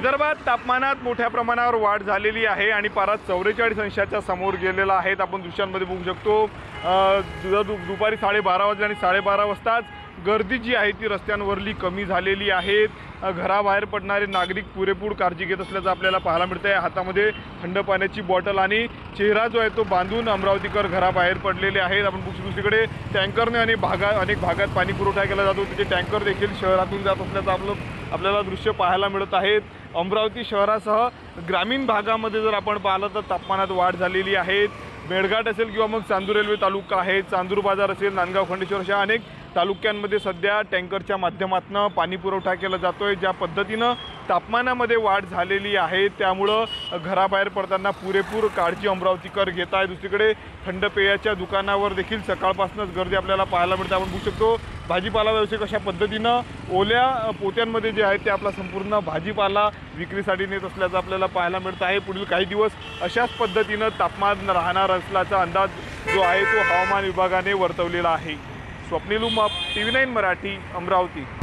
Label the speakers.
Speaker 1: विदर्भात तापमानात मोठ्या प्रमाणावर वाढ झालेली आहे आणि पारा 44 अंशाच्या समोर गेलेला आहे। आपण दृश्यांमध्ये बघू शकतो दुपारी 12:30 वाजले आणि 12:30 वाजताच गर्दी जी आहे ती रस्त्यांवरली कमी झालेली आहे। घराबाहेर पडणारे नागरिक पुरेपूर काळजी घेत असल्याचं आपल्याला पाहायला मिळतंय। हातामध्ये थंड पाण्याची बॉटल आणि चेहरा जो आहे तो बांधून अमरावतीकर घराबाहेर पडलेले आहेत। आपण दुसरीकडे टँकरने अनेक भागात पाणी पुरवठा केला जातो, त्याचे टँकर देखील शहरातून जात असल्याचं आपल्याला दृश्य पाहायला मिळत आहेत। अमरावती शहरासह ग्रामीण भागामध्ये जर आपण पाहिलं तर तापमानात वाढ झालेली आहे। मेळघाट असेल किंवा मग चांदूर रेल्वे तालुका आहे, चांदूर बाजार असेल, नांदगाव खंडेश्वर अशा अनेक तालुक्यांमध्ये सध्या टँकरच्या माध्यमातून पाणी पुरवठा केला जातोय। ज्या पद्धतीनं तापमानामध्ये वाढ झालेली आहे त्यामुळं घराबाहेर पडताना पुरेपूर काळजी अमरावतीकर घेत आहे। दुसरीकडे थंड पेयाच्या दुकानावर देखील सकाळपासूनच गर्दी आपल्याला पाहायला मिळते। आपण बघू शकतो भाजीपाला व्यावसायिक अशा पद्धतीनं ओल्या पोत्यांमध्ये जे आहे ते आपला संपूर्ण भाजीपाला विक्रीसाठी नेत असल्याचं आपल्याला पाहायला मिळत आहे। पुढील काही दिवस अशाच पद्धतीनं तापमान राहणार असल्याचा अंदाज जो आहे तो हवामान विभागाने वर्तवलेला आहे। स्वप्नील उमाप, TV9 मराठी, अमरावती।